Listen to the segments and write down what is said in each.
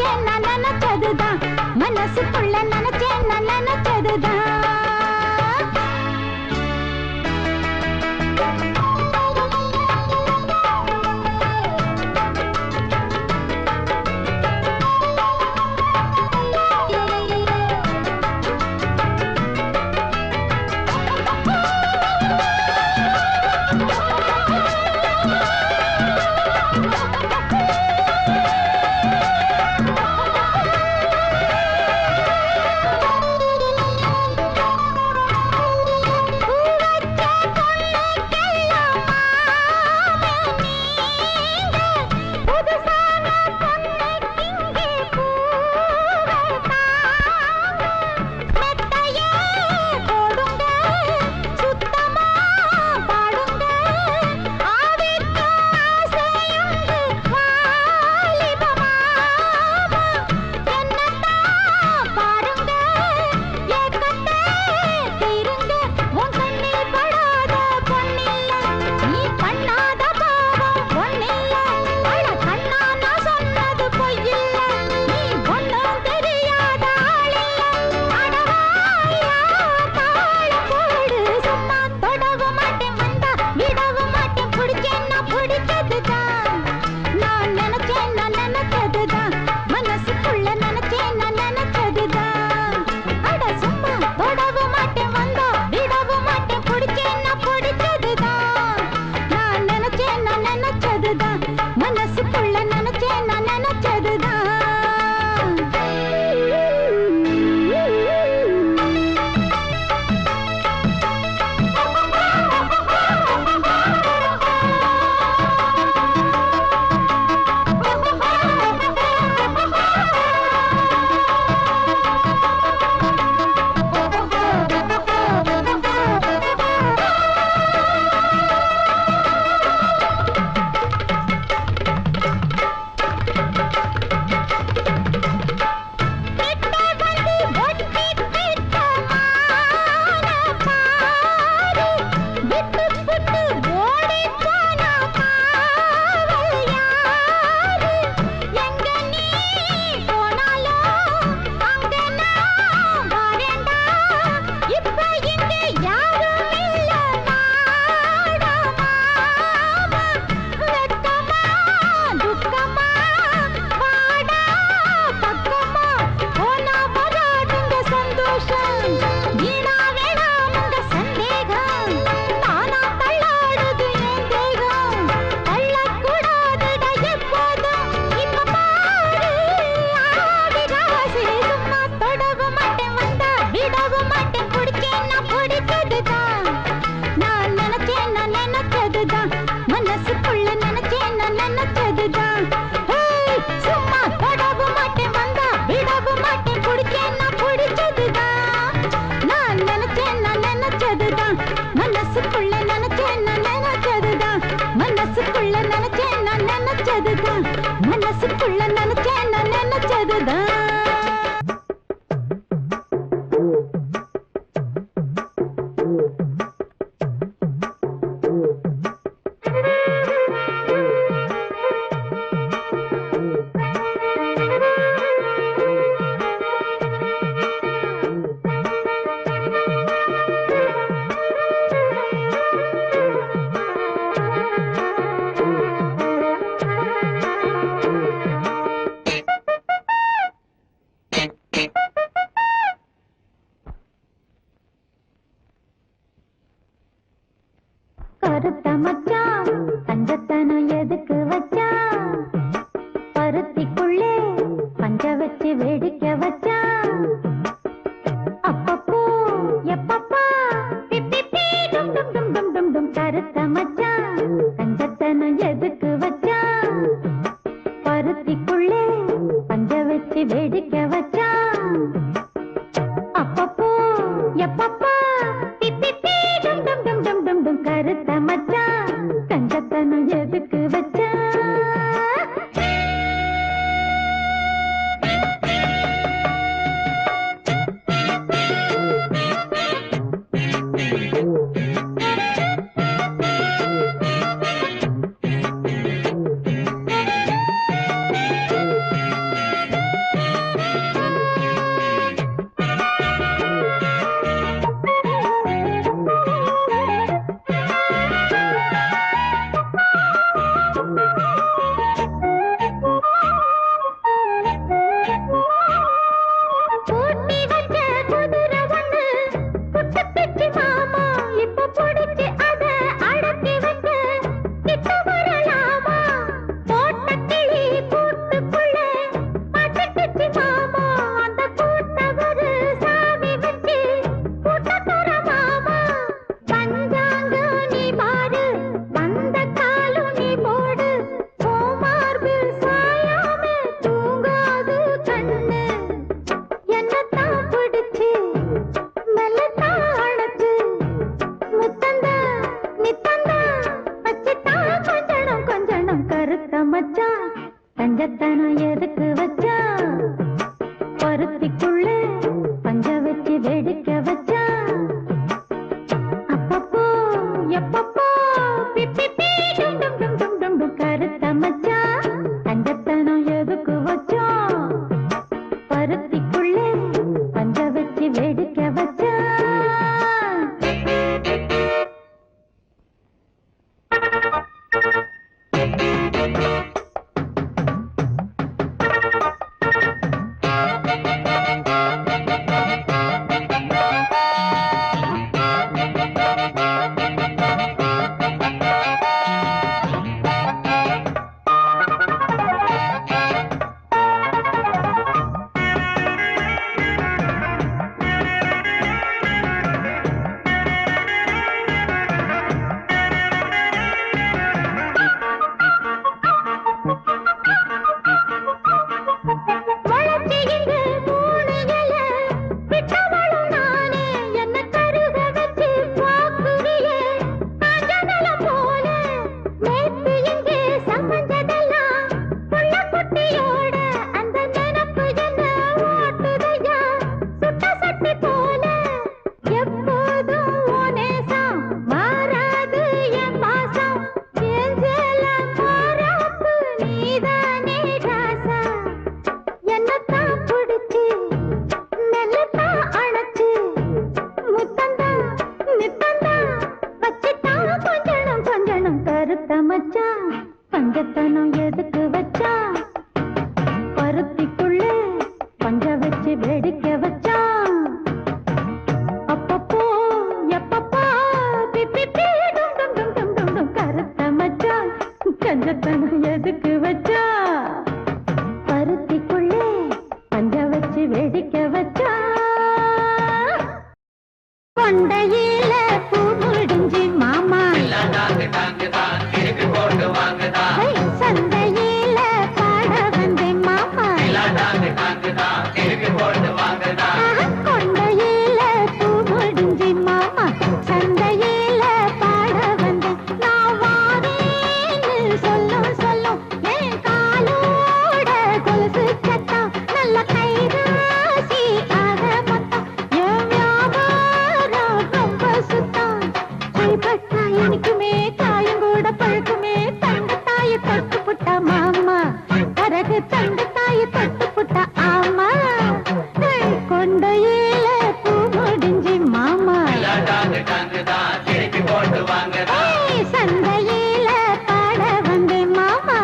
நினைச்சேன் நான் நினைச்சதுதான் மனசுக்குள்ள நினைச்சேன் நான் நினைச்சதுதான் மனசுக்குள்ள நினைச்சேன் நான் நினைச்சதுதான் கருத்த மச்சான் தங்கத்தனம் எதுக்கு வச்சா பருத்திக்குள்ளே பஞ்ச வச்சு வேடிக்கை வச்சா அப்பப்போ எப்பப்பா பிப்பி டும் டும் டும் டும் டும் டும் கருத்த மச்சான் தங்கத்தனம் எதுக்கு வச்சா பருத்திக்குள்ளே பஞ்ச வச்சு வேடிக்கை வச்சா அப்பப்போ எப்பப்பா பிப்பி டும் டும் டும் டும் டும் டும் கருத்த மச்சான் தங்கத்தனம் எதுக்கு வச்சா தொட்டுப்புட்டா ஆமா கொண்டையில பூ முடிஞ்சு மாமா சந்தையில பாட வந்தேன் மாமா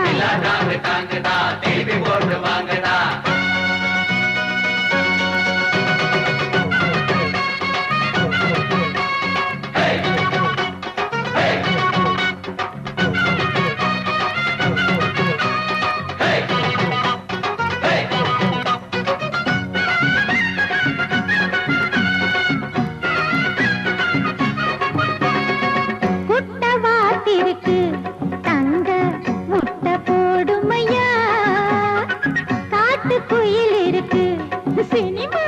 சினிமா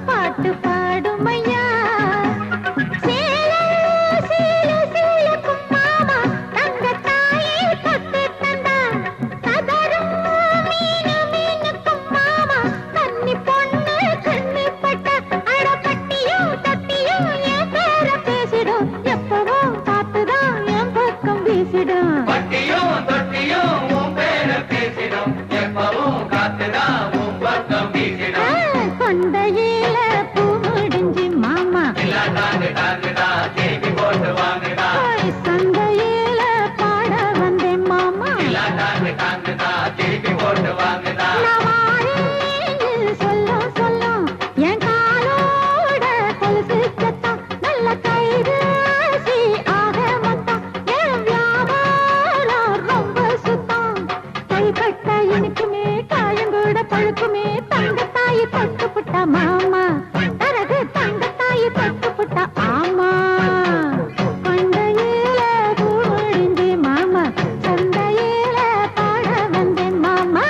பாட்டு பாடுமையா மாமா தங்க தாயை தொட்டு தந்தா கதரும் மீனுக்கும் மாமா கன்னி பொண்ணு கண்ணி பட்ட அடப்பட்டியும் தட்டியும் என் பேர பேசிடும் எப்பவும் பார்த்துதான் என் பக்கம் வீசிடும் பட்டியும் தொட்டியும் உன் பேர பேசிடும் எப்பவும் காத்துதான் கொண்டையில பூ முடிஞ்சு மாமா சந்தையில பாட வந்தேன் மாமா சொல்லும் சொல்லும் என் காலோட கொலுசு சத்தம் நல்ல கைராசி ஆக மொத்தம் என் வியாபாரம் ரொம்ப சுத்தம் கைப்பட்ட எனக்குமே காயங்கூட பழுக்குமே தங்கத்தாயி தொட்டுப்புட்டா மாமா தரகு தங்கத்தாயி தொட்டுப்புட்டா ஆமா கொண்டையில பூ முடிஞ்சு மாமா சந்தையில பாட வந்தேன் மாமா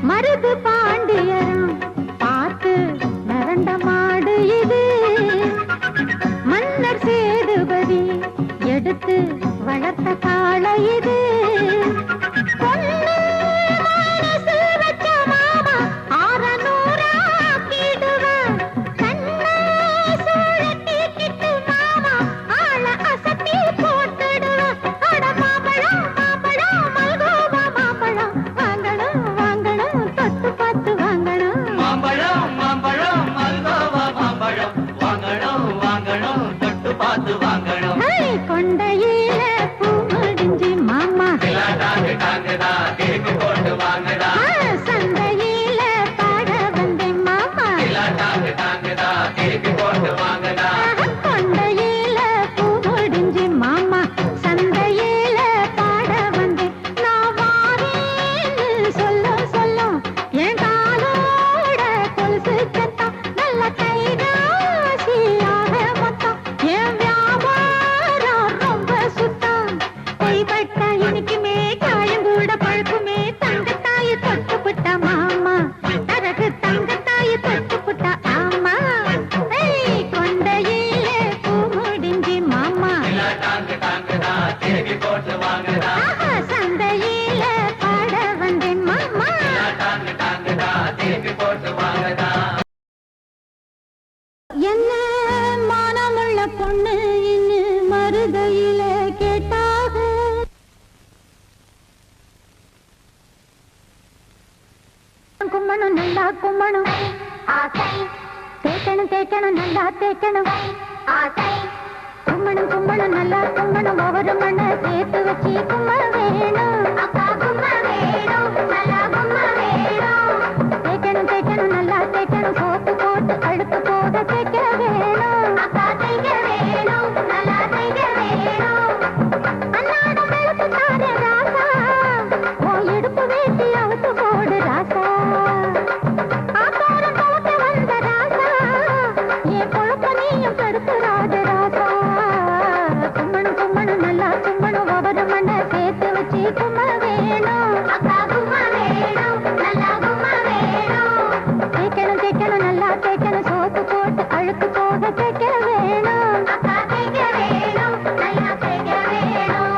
மருது பாண்டியரும் பார்த்து நரண்ட மாடு இது மன்னர் சேதுபதி எடுத்து வளர்த்த காளை இது பொண்ணு மனசு வச்ச மாமா 600 ஆக்கிடுவேன் கண்ணை சுழட்டிக்கிட்டு மாமா ஆள அசத்தி போட்டுடுவேன் அட மாம்பழம் மாம்பழம் மல்கோவா மாம்பழம் வாங்கணும் வாங்கணும் தொட்டு பார்த்து வாங்கணும் மாம்பழம் மாம்பழம் மல்கோவா மாம்பழம் வாங்கணும் வாங்கணும் தொட்டு பார்த்து வாங்கணும் கொண்டையில பூ முடிஞ்சு மாமா திருப்பி போட்டு வாங்கடா சந்தையில பாட வந்தேன் மாமா திருப்பி போட்டு வாங்கடா கொண்டையில பூ முடிஞ்சு மாமா சந்தையில பாட வந்தேன் நான் வாரேன்னு சொல்லும் சொல்லும் என் காலோட கொலுசு சத்தம் நல்ல கைராசி ஆக மொத்தம் என் வியாபாரம் ரொம்ப சுத்தம் கைப்பட்ட எனக்குமே காயங்கூட பழுக்குமே தங்கத்தாயி தொட்டுப்புட்ட மாமா தரகு தங்கத்தாயி தொட்டுப்புட்ட ஆமா கொண்டையில பூ முடிஞ்சு மாமா திருப்பி போட்டு வாங்கடா சந்தையில பாட வந்தேன் மாமா திருப்பி போட்டு வாங்கடா என்ன மானமுள்ள பொண்ணு இன்னும் மருதையில கேட்டாக கும்மணும் நல்லா கும்மணும் தேய்க்கணும் தேய்க்கணும் நல்லா தேய்க்கணும் கும்மணும் கும்மணும் நல்லா கும்மணும் ஒவ்வொரு மண்ணை சேர்த்து வச்சு கும்ம வேணும் தேய்க்கணும் தேய்க்கணும் நல்லா தேய்க்கணும் சோப்பு போட்டு அழுத்து போட தேய்க்க வேணும் அன்னாடம் வெளுத்து தாரே ராசா ஓ இடுப்பு வேட்டி அவுத்து போடு ராசா ஆத்தோரம் துவக்க வந்த ராசா என் கொழுப்ப நீயும் கருத்து ராஜ ராசா கும்மணும் கும்மணும் நல்லா கும்மணும் ஒவ்வொரு மண்ணை சேர்த்து வச்சு கும்ம வேணும் தேய்க்கணும் சோப்பு போட்டு அழுக்கு போக தேய்க்க வேணும் அக்கா தேய்க்க வேணும் நல்லா தேய்க்க வேணும்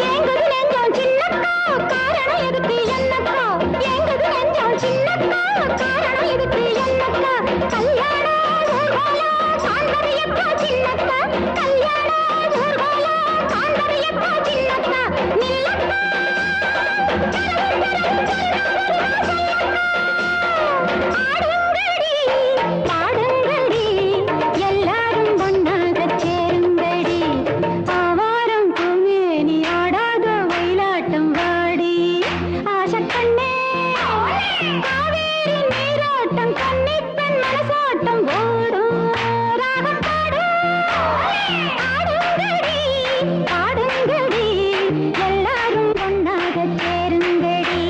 ஏங்குது நெஞ்சம் சின்னக்கா காரணம் எதுக்கு என்னக்கா ஏங்குது நெஞ்சம் சின்னக்கா காரணம் எதுக்கு என்னக்கா கல்யாணம் ஊர்வலம் சாந்தரியக்கா சின்னக்கா கல்யாணம் ஊர்வலம் சாந்தரியக்கா சின்னக்கா நில்லக்கா ஆடுங்கடி பாடுங்கடி எல்லாரும் ஒன்னாக சேருங்கடி ஆவாரம் பூமேனி ஆடாத ஒயிலாட்டம் வாடி ஆசக்கண்ணே காவேரி நீராட்டம் கன்னிப்பெண் மனசாட்டம் ஓடும் ராகம் பாடு ஆடுங்கடி பாடுங்கடி எல்லாரும் ஒன்னாக சேருங்கடி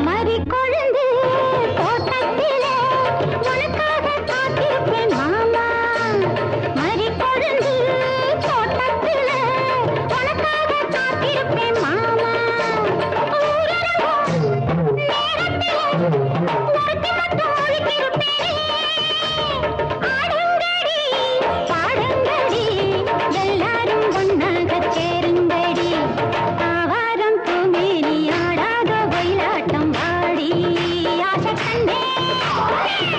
மறி கொழுந்து தோட்டத்திலே உனக்காக காத்திருப்பேன் மாமா மறி கொழுந்து தோட்டத்திலே உனக்காக காத்திருப்பேன் மாமா ஊரடங்கும் நேரத்திலே ஒருத்தி மட்டும் ஒழித்திருப்பேனே ஆடுங்கடி பாடுங்கடி எல்லாரும் ஒன்னாக சேருங்கடி ஆவாரம் பூமேனி ஆடாத ஒயிலாட்டம் வாடி ஆசக்கண்ணே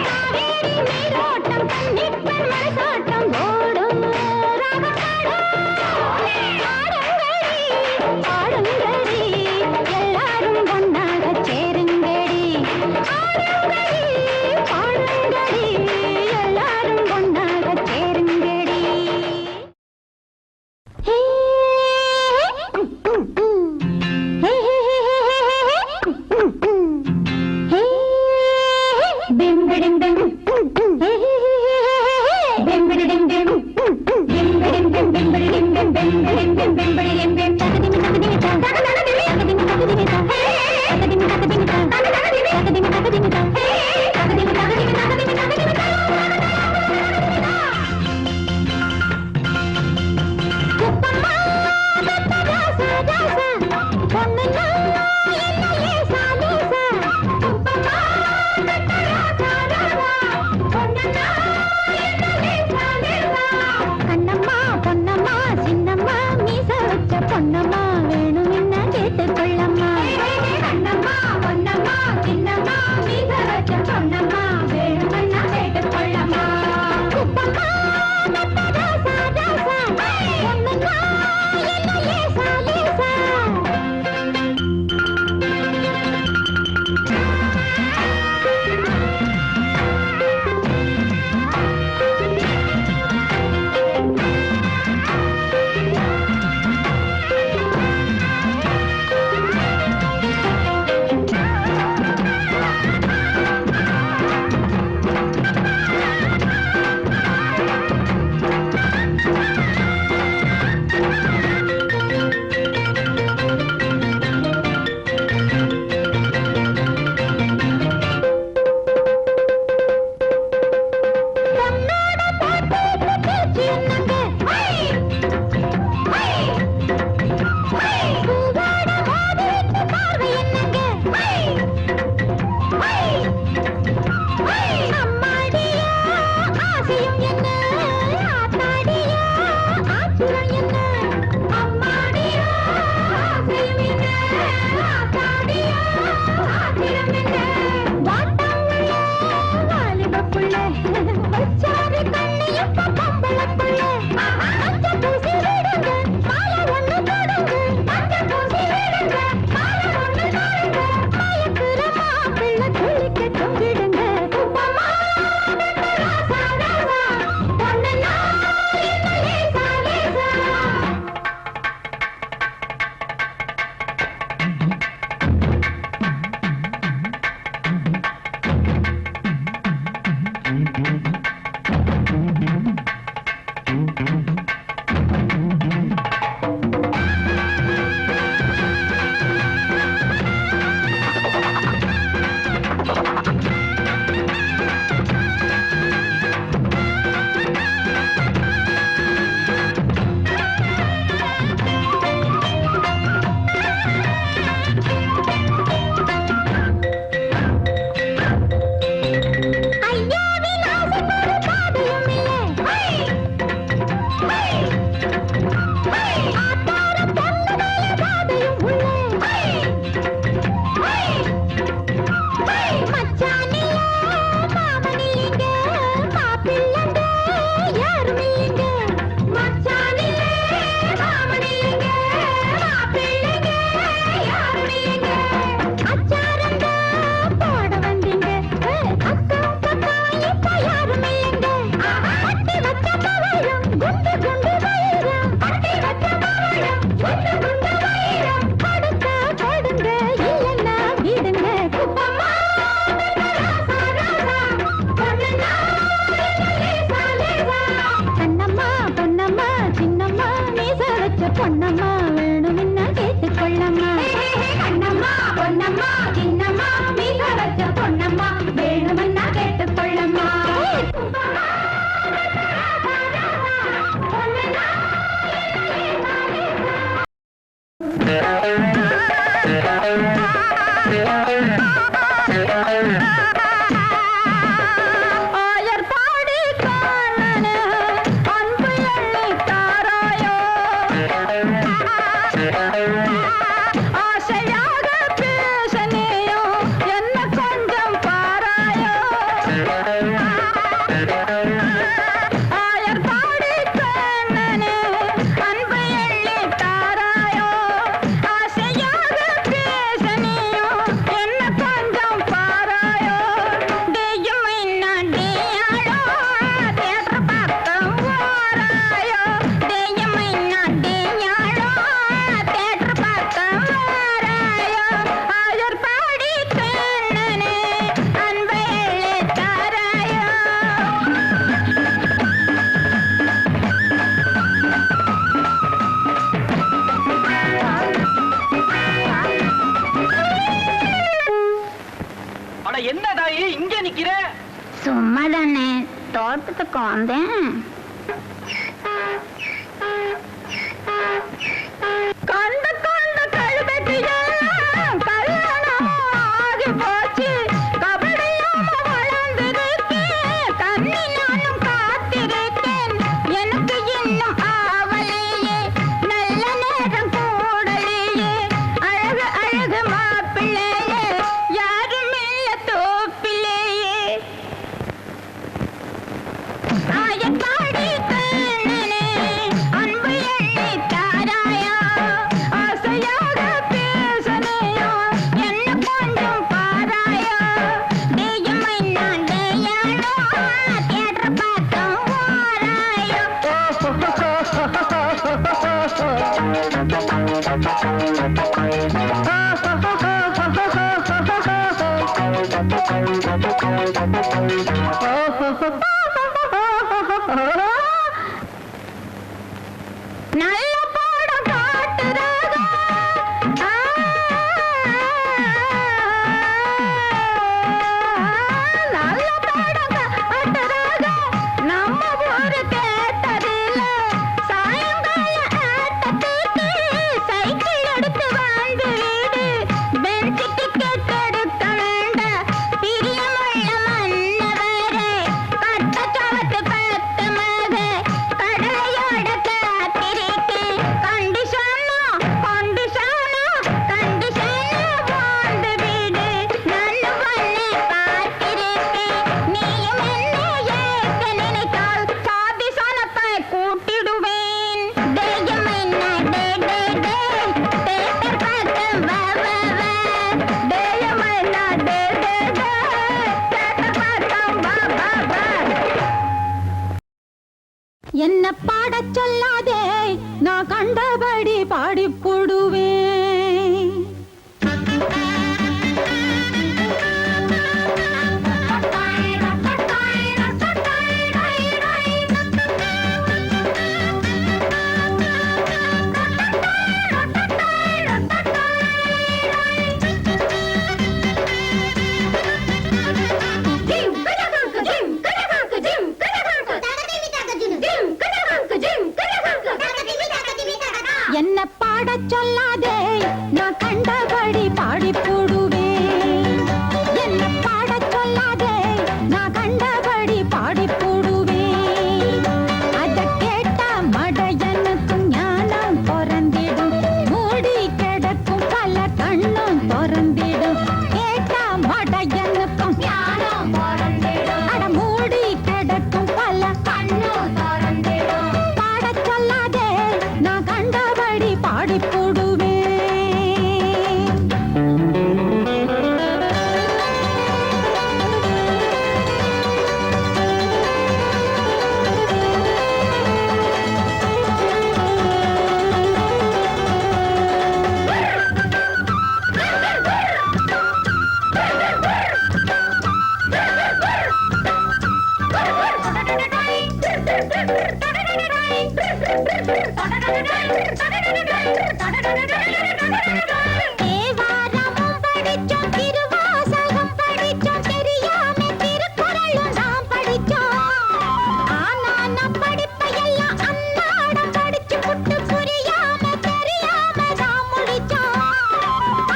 காவேரி நீரோட்டம் கன்னிப்பெண் மனசாட்டம் ஓடும் ராகம் பாடுங்கடி பாடுங்கடி எல்லாரும் ஒன்னாக சேருங்கடி ஆடுங்கடி பாடுங்கடி எல்லாரும் ஒன்னாக சேருங்கடி ஹே கண்ணம்மா பொன்னம்மா சின்னம்மா மீச வச்ச பொண்ணு நிக்கிற? சும்மா தானே தோட்டத்துக்கு வந்தேன். கண்ட கண்ட கழுதைக்கு எல்லாம் கல்யாணம் ஆகி போச்சு. கபடியாம வளர்ந்திருக்கேன், கண்ணி நானும் காத்திருக்கேன். எனக்கு இன்னும் ஆவலையே, நல்ல நேரம் கூடலையே. அழகு அழகு மாப்பிள்ளையே, யாரும் இல்ல தோப்பிலேயே. ஆயக்காடி கண்ணனே, அன்பு எண்ணி தாராயா. ஆசையாக பேசனையோ, என்ன கொஞ்சம் பாராயா. தெய்யமைனா தெய்யானோ, தேடுற பக்கம் வாராயோ. நல்ல பாடம் காட்டுறாங்க. நல்ல பாடம் காட்டுறாங்க. நம்ம ஊரு கேட்டதில்ல. சாயங்கால ஆட்டத்துக்கு சைக்கிள் எடுத்து வந்து விடு. பெஞ்ச் டிக்கெட் எடுக்க வேண்டாம். பிரியமுள்ள மன்னவரே, கட்ட கவத்து பத்து மகே, கடலையோட காத்திருக்கு. கண்டிஷனா கண்டிஷனா கண்டிஷனா வாழ்ந்து விடு. நல்ல வண்ணே பார்த்திருக்கேன். நீயும் என்னை ஏற்க நினைத்தால் சாதி சனத்தை கூட்டிடுவேன். தெய்யம் என்ன டே டே டே, தேட்டர் பக்கம் வா வா வா. தெய்யம் என்ன டே டே டே, தேட்டர் பக்கம் வா வா வா. என்ன பாடச் சொல்லாதே, நான் கண்டபடி பாடி போடுவேன். என்ன பாடச் சொல்லாதே, நான் கண்டபடி பாடி போடுவேன். என்ன பாடச் சொல்லாதே, நான் கண்டபடி பாடி போடுவேன். அத கேட்டா மடையனுக்கும் ஞானம் பிறந்திடும். மூடி கிடக்கும் பல கண்ணும் பிறந்திடும். கேட்டா மடையனுக்கும் ஞானம் பிறந்திடும். அட மூடி கிடக்கும் பல கண்ணும் பிறந்திடும். பாடச் சொல்லாதே, நான் கண்டபடி பாடி போடுவேன். தேவாரமும் படிச்சோம், திருவாசகம் படிச்சோம், தெரியாம திருக்குறளும் நாம் படிச்சோம். ஆனா நம் படிப்பையெல்லாம் அன்னாடம் படிச்சு புட்டு புரியாம தெரியாம தான் முடிச்சோம்.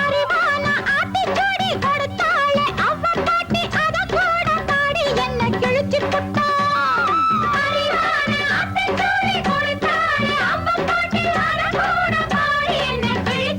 அறிவான ஆத்திச்சூடி கொடுத்தாலே அவ பாட்டி அத கூட பாடி என்ன கிழிச்சு புட்டான். அறிவான ஆத்திச்சூடி கொடுத்தாலே அவ பாட்டி அத கூட பாடி என்ன கிழிச்சு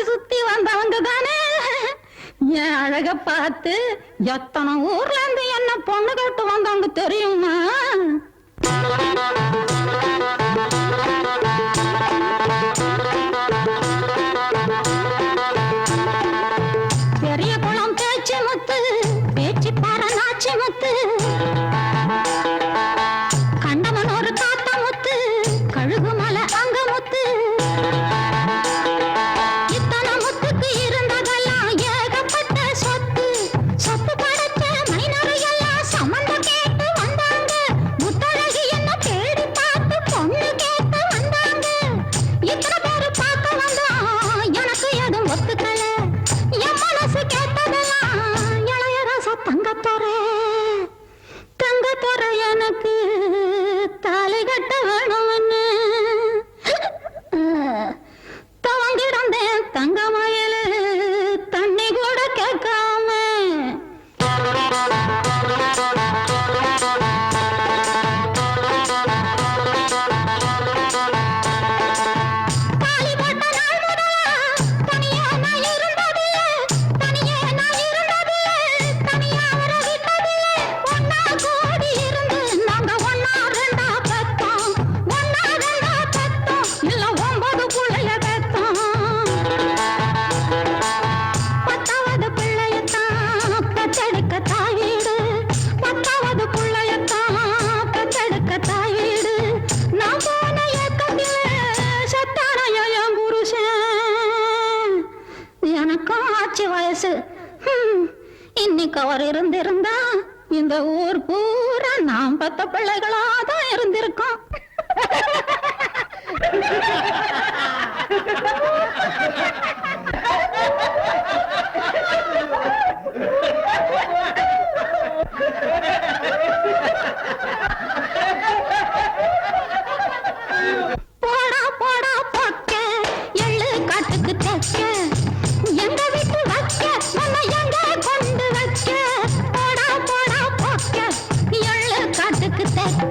சுத்தி வந்தவங்க தானே என் அழக பார்த்து எத்தனை ஊர்ல இருந்து என்ன பொண்ணு கேட்டு வந்தவங்க தெரியுமா? பெரிய குளம் பேச்சு முத்து, பேச்சு பாற நாச்சி முத்து, கண்டமன் ஒரு காத்த முத்து, கழுகு மலை அங்க முத்து. இத்தனை முத்துக்கு இருந்ததெல்லாம் ஏகப்பட்ட சொத்து. சொத்து படைச்ச மைனரு எல்லாம் சம்மந்தம் கேட்டு வந்தாங்க. முத்தழகி என்ன தேடி பார்த்து பொண்ணு கேட்டு வந்தாங்க. இத்தனை பேரு பார்க்க வந்தோம், எனக்கு எதுவும் ஒத்துக்கல. என் மனசு கேட்டதெல்லாம் இளையராசா தங்கத்தோரே. தங்கத்தோர எனக்கு தாலி கட்ட வேணும்னு தவங்கிடந்தேன் தங்க மயலு தண்ணி கூட கேட்காம. தாலி போட்ட நாள் முதலா தனியா நான் இருந்ததில்லை, தனியே நான் இருந்ததில்லை, தனியா வர விட்டதில்லை. ஒன்னா கூடி இருந்து நாங்க ஒன்னா ரெண்டா பெத்தோம், ஒன்னா ரெண்டா பெத்தோம், இல்ல 9 புள்ளைய பெத்தோம். 10வது பிள்ளையத்தான் பெத்தெடுக்க தாய் வீடு, 10வது புள்ளையத்தான் பெத்தெடுக்க தாய் வீடு. நான் போன ஏக்கத்திலே செத்தானையா என் புருஷன். எனக்கும் ஆட்சி வயசு. இன்னைக்கு அவர் இருந்திருந்தா இந்த ஊர் பூரா நாம் பெத்த பிள்ளைகளாதான் இருந்திருக்கோம். போடா போடா போக்க எள்ளு காட்டுக்கு தைக்க, எங்க வீட்டு வைக்க நம்ம எங்க கொண்டு வைக்க. போடா போடா போக்க எள்ளு காட்டுக்கு தைக்க.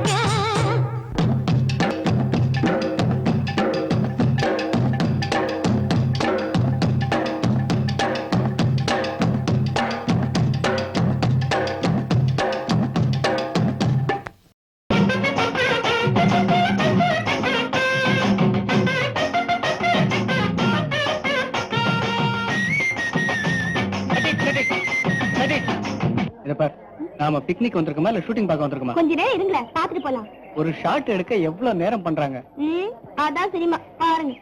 நாம பிக்னிக் வந்திருக்கோமா இல்ல ஷூட்டிங் பார்க்க வந்திருக்கோமா? கொஞ்ச நேரம் இருங்களேன், பாத்துட்டு போலாம். ஒரு ஷாட் எடுக்க எவ்வளவு நேரம் பண்றாங்க? அதான் சினிமா பாருங்க.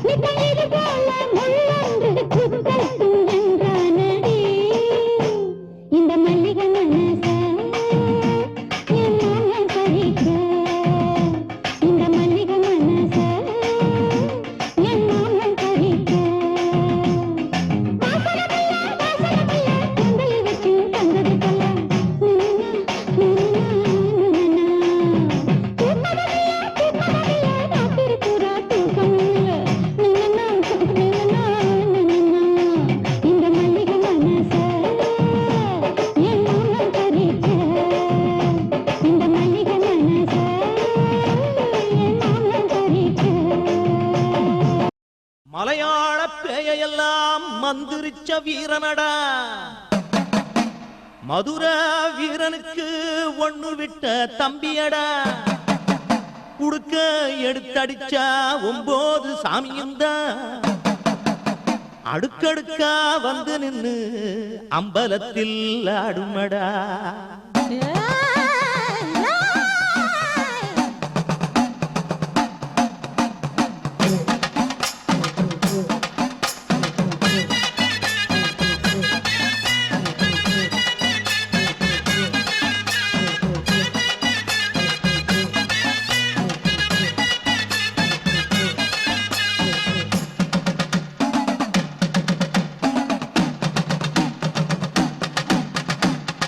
நித்தம் இது போல முள்ளொன்று குத்தட்டும் என்றானடி. இந்த மல்லிகை மனச என் மனம் பறிக்க, இந்த மல்லிகை மனச என் மனம் பறிக்க. கூந்தல் வச்சு தந்தது போல இந்த மல்லிகை மனச என் மனம் பறிக்க, இந்த மல்லிகை மனச என் மனம் பறிக்க. மலையாள பேயெல்லாம் மந்திரிச்ச வீரனடா, மதுர வீரனுக்கு ஒண்ணு விட்ட தம்பியடா. குடுக்க எடுத்தடிச்சா 9 சாமியும் தான் அடுக்கடுக்கா வந்து நின்னு அம்பலத்தில் ஆடுமடா.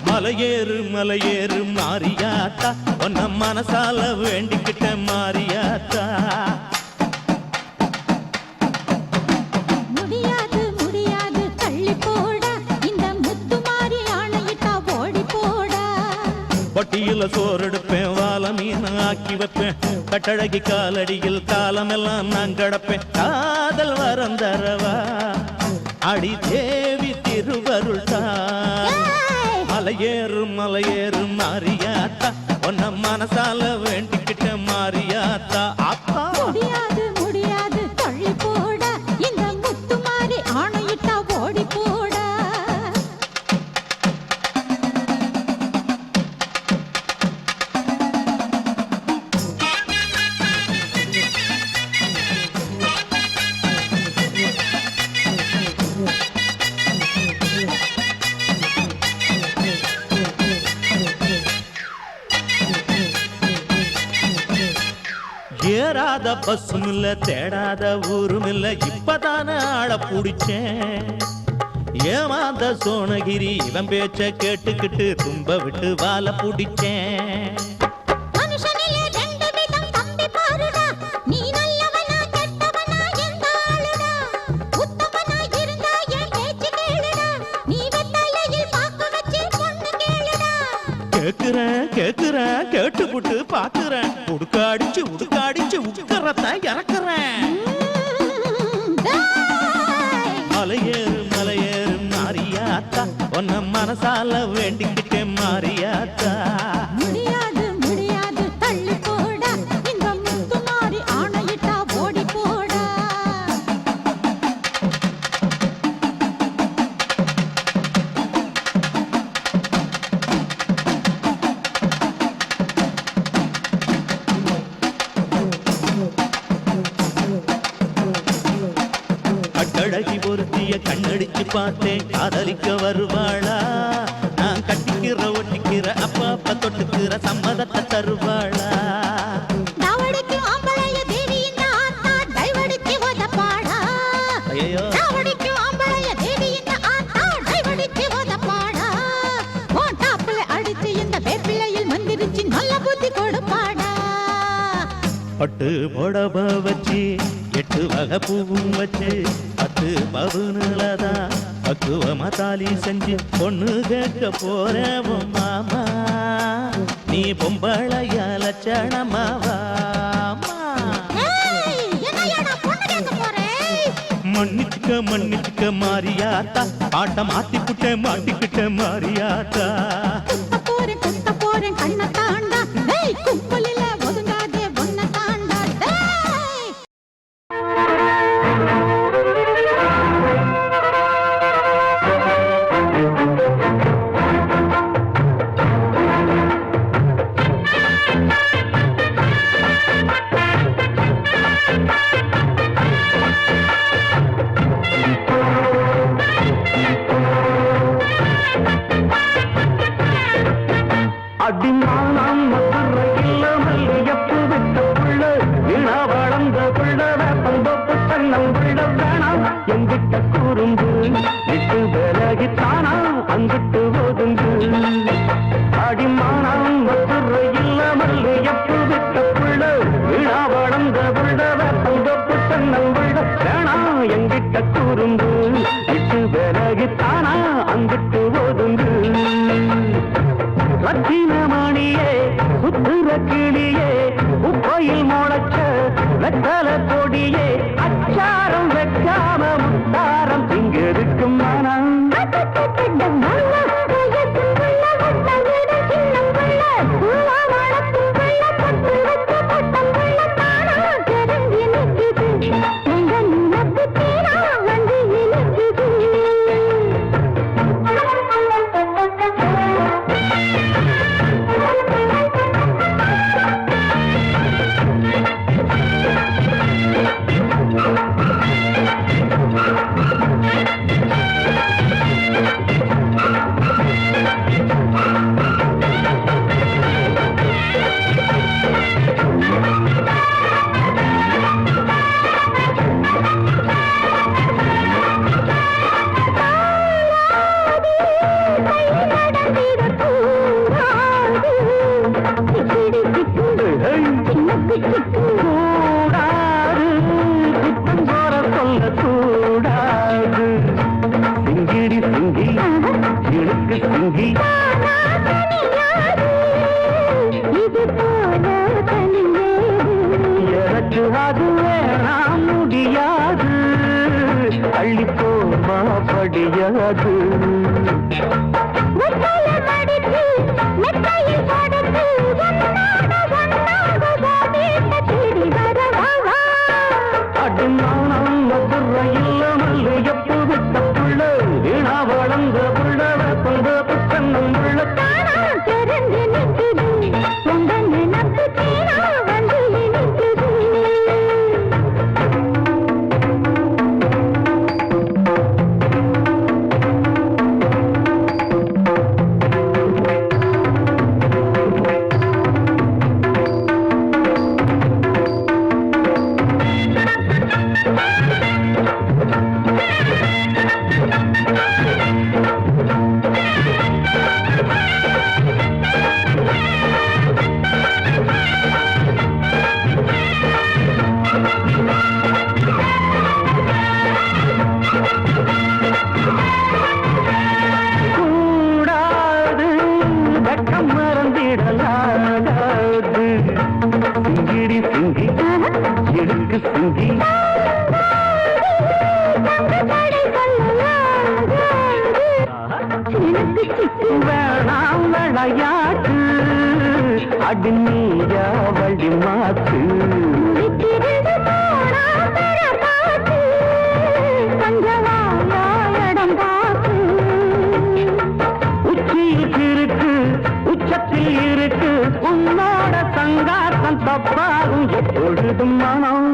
மலையேறு மலையேறு மாரியாத்தா, உன்ன மனசால வேண்டிக்கிட்ட மாரியாத்தா. முடியாது முடியாது தள்ளி போடா, இந்த முத்துமாரி ஆணையிட்டா ஓடி போடா. பட்டியல சோறெடுப்பேன், வாழ மீன் ஆக்கி வைப்பேன், கட்டழகி காலடியில் காலமெல்லாம் நான் கடப்பேன். காதல் வரம் தரவா அடி தேவி திருவருள் தான். மலையேறு மலையேறு மாரியாத்தா, உன்ன மனசால வேண்டிக்கிட்ட மாரியாத்தா. அப்பா முடியாது முடியாது தள்ளி போடா, இந்த முத்துமாரி ஆணையிட்டா ஓடி போடா. ஏறாத பஸ்ஸும் இல்ல, தேடாத ஊரும் இல்ல, இப்பதான ஆள புடிச்சேன். ஏமாந்த சோனகிரி இவன் பேச்ச கேட்டுக்கிட்டு தும்ப விட்டு வாழ புடிச்சேன். மனுஷனிலே ரெண்டு விதம் தம்பி பாருடா, நீ நல்லவனா கெட்டவனா எந்த ஆளுடா. உத்தமனா இருந்தா என் பேச்சு கேளுடா, நீ வெத்தலையில் பாக்கு வச்சு பொண்ணு கேளுடா. கேக்குறேன் கேக்குறேன் கேட்டுப்புட்டு பாக்குறேன், உடுக்காடிச்சு உடுக்காடிச்சு உட்கறத இறக்குறேன். மலையேறு மலையேறு மாரியாத்தா, உன்ன மனசால வேண்டிக்கிட்டே மாரியாத்தா. முடியாது முடியாது தள்ளி போடா, இந்த முத்துமாரி ஆணையிட்டா ஓடி போடா. கட்டழகி பொருத்திய கண்ணடிச்சு பார்த்தேன், காதலிக்க வருவாளா? நான் கட்டிக்கிற ஒட்டிக்கிற அப்ப அப்ப தொட்டுக்கிற சம்மதத்தை தருவாளா? தாவடிக்கு ஆம்பளைய தேவி இந்த ஆத்தா டைவடிக்கு உதப்பாடா. ஐயோ தாவடிக்கு ஆம்பளைய தேவி இந்த ஆத்தா டைவடிக்கு உதப்பாடா. உன் டாப்புல அடிச்சு இந்த வேப்பிலையில் மந்திரிச்சு நல்ல புத்தி கொடுப்பாடா. பட்டு புடவ வச்சு 8 வகை பூவும் வச்சு 10 பவுனுலதான் பக்குவமா தாலி செஞ்சு பொண்ணு கேட்க போறேன் உன் மாமா. நீ பொம்பளைய லட்சணமாவாமா. ஏய், என்னையாடா பொண்ணு கேட்க போறேன்? மன்னிச்சுக்க மன்னிச்சுக்க மாரியாத்தா, பாட்ட மாட்டிக்கிட்ட மாரியாத்தா. குத்த போறேன் கண்ணை தாண்டா. ஏய், கும்பலில ஒதுங்காதே ஒன்ன தாண்டா. டேய் தென்னங்குள்ள வேணாம் எங்கிட்ட கூறும்பு விட்டு விலகித்தானா அங்கிட்டு ஒதுங்கு அடிமானம் மதுரை இல்லாமல் எப்பு விட்ட புள்ள விழா வளர்ந்த புள்ள வேப்பந்தோப்பு தென்னங்குள்ள வேணாம் எங்கிட்ட கூறும்பு விட்டு விலகித்தானா அங்கிட்டு ஒதுங்கு ரத்தினமணியே சுத்துற கிளியே உப்பையில் முளைச்ச வெத்தல கொடியே அச்சாரம் வைக்காம முத்தாரம் திங்கிருக்கும் மனம் கூடாது குத்தம் போற சொல்ல கூடாது சிங்கிடி சிங்கி இழுக்கு சிங்கி எனக்கு அது வேணாம் முடியாது அள்ளிப்போமா படியாது அடிமானம் மதுரை இல்லாமல் எப்பு விட்ட புள்ள வீணா வளர்ந்த புள்ள கொண்ட புத்தன்னும் புள்ள கூடாது வெட்கம் மறந்திடலாகாது சிங்கிடி சிங்கி இடுக்கு சிங்கி வேணாம் விளையாட்டு அடி நீயா வழி மாத்து உச்சியில் இருக்கு உச்சத்தில் இருக்கு உன்னோட சங்காத்தம் தப்பாகும் எப்பொழுதும் மனம்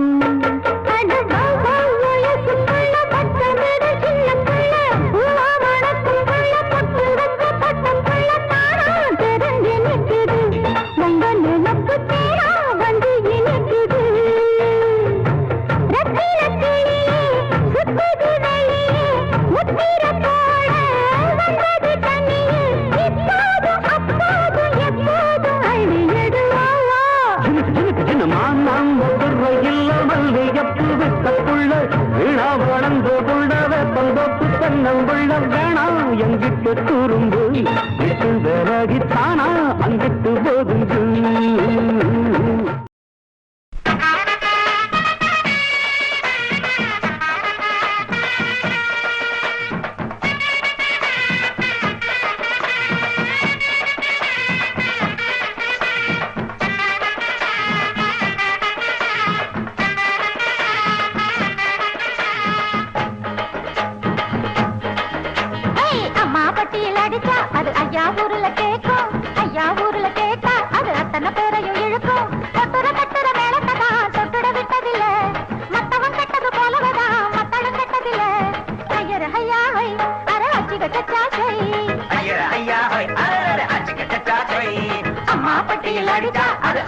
எங்கிட்டு துரும்பு விட்டு விலகித்தானா அங்கிட்டு போதுங்கு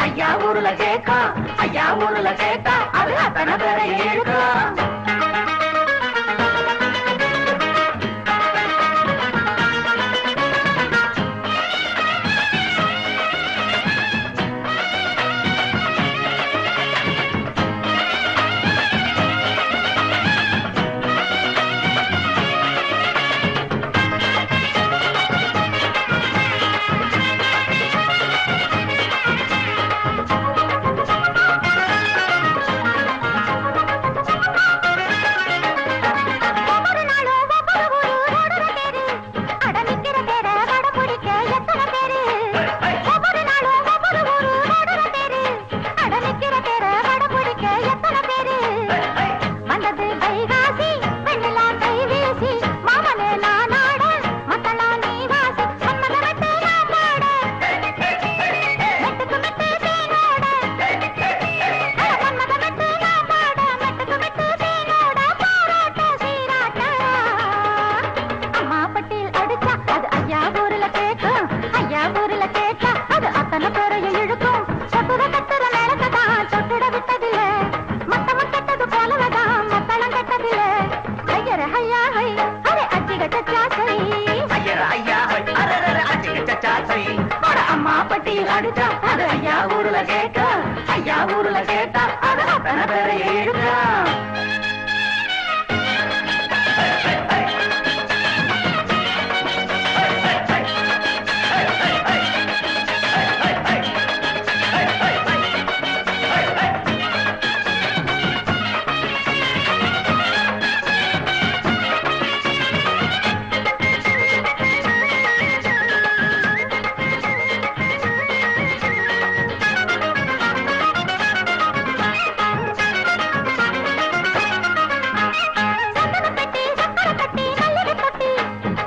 ஐயா ஊருல கேட்டா அது அத்தனை பேரை இழுக்கும் வந்தது வைகாசி வெண்ணிலா கை வீசி மாமனே நான் ஆட மத்தளா நீ வாசி மன்மத வெட்டு நான் பாட மெட்டுக்கு மெட்டு தேனோட மன்மத வெட்டு நான் பாட மெட்டுக்கு மெட்டு தேனோட பாராட்ட சீராட்ட அம்மா பட்டியில் அடிச்சா அது ஐயா ஊர்ல கேட்கும் ஐயா ஊர்ல கேட்டா அது அத்தனை பேரையும் இழுக்கும் சொட்டுற கட்டுற நேரத்தை தான் சொட்டுட விட்டதில்ல மத்தவன் கட்டது போலவதான் மத்தளம் கட்டதில்ல ஐயர ஐயா ஹை அரே அச்சிக சச்சாசை ஐயர ஐயா அரர அச்சிக சச்சாசை அட அம்மா பட்டியில் அடிச்சா அது ஐயா ஊர்ல கேட்கும் ஐயா ஊர்ல கேட்டா அது அத்தனை பேரையும் இழுக்கும்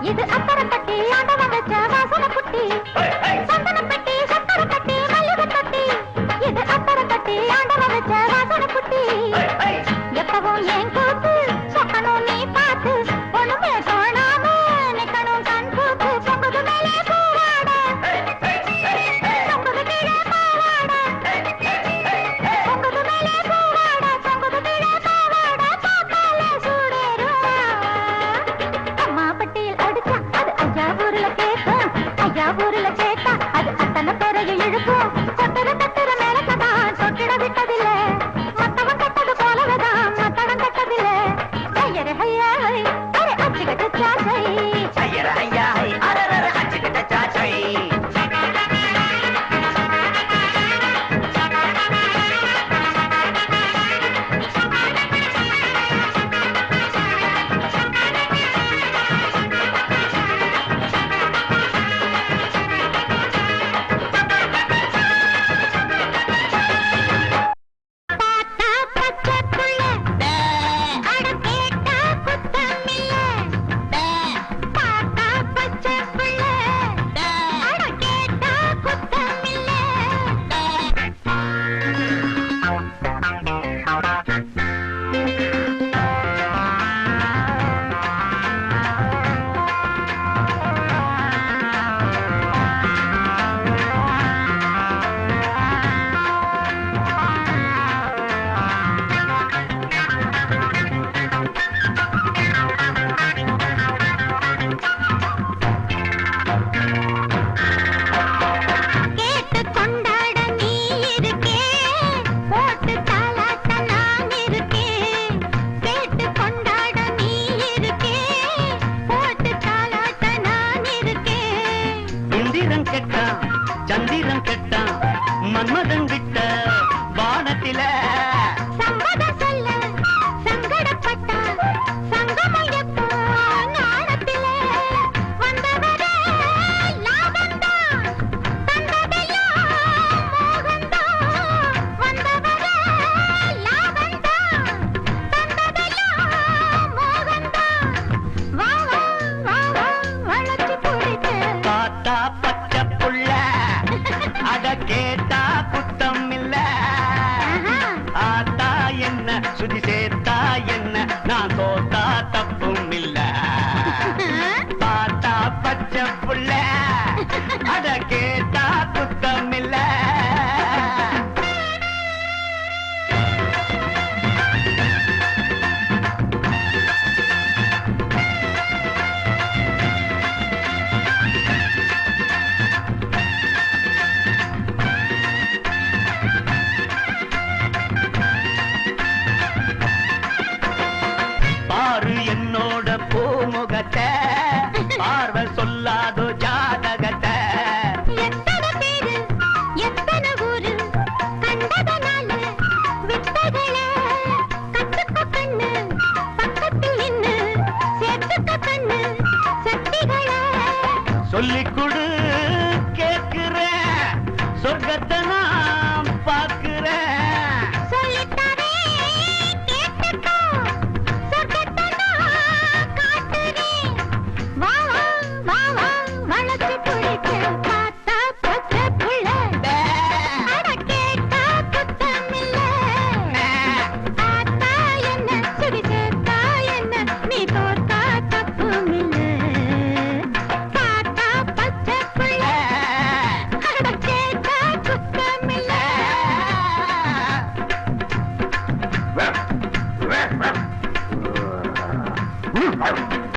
இது அத்தரப்பட்டி ஆண்டவன் வச்ச வாசனை புட்டி சந்தனப்பட்டி சக்கரப்பட்டி மல்லிகை தொட்டி இது அத்தரப்பட்டி ஆண்டவன் வச்ச வாசனை புட்டி எப்பவும் என் கூத்து சொக்கணும் நீ பார்த்து ஒண்ணுமே தோணாம நிக்கணும் கண் கூத்து பொங்குது மேலே பூவாட பொங்குது கீழே பாவாட பொங்குது மேலே பூவாட பொங்குது கீழே பாவாட பார்த்தாலே சூடேறும் அம்மா பட்டியில் அடிச்சா அது ஐயா ஊர்ல கேட்கும் ஐயா ஊர்ல கேட்டா அது அத்தனை பேரையும் இழுக்கும் சொட்டுற கட்டுற மேலதான் சொட்டிட விட்டதில்ல மத்தவன் கட்டது போலவதான் மத்தவன் கட்டதில்ல ஐயர ஐயா அரே அச்சிக சச்சாசை ஐயர ஐயா அரர அச்சிக சச்சாசை பாத்தா பச்சை புள்ள அட கேட்டா குத்தமில்ல பாத்தா பச்சை புள்ள அட கேட்டா குத்தமில்ல கேட்டு கொண்டாட நீ இருக்கே போட்டு தாலாட்ட நான் இருக்கேன் கேட்டு கொண்டாட நீ இருக்கே போட்டு தாலாட்ட நான் இருக்கேன் இந்திரன் கெட்டான் சந்திரன் கெட்டான் மன்மதன் விட்ட வானத்தில சம்மதம் சொல்ல சங்கடப்பட்டா சங்கமம் எப்போ நாணத்திலே வந்தவரே லாபந்தான் தந்ததெல்லாம் மோகந்தான் வந்தவரே லாபந்தான் தந்ததெல்லாம் மோகந்தான் வா வா வா வா வளைச்சு பிடிக்க பார்த்தா பச்சை புள்ள அத கேட்டா குத்தம் இல்ல ஆத்தா என்ன சுதி சேர்த்தா என்ன நான் தோத்தா தப்பும் இல்ல பார்த்தா பச்சை புள்ள அத கேட்டா குத்தம் இல்ல பாரு என்னோட பூமுகத்தை பார்வை சொல்லாதோ ஜாதகத்தை எத்தனை பேரு எத்தனை ஊரு கண்டதனால வித்தைகளை கத்துக்க கண்ணு பக்கத்தில் நின்னு சேர்த்துக்க கண்ணு சக்திகளை சொல்லிக் கொடு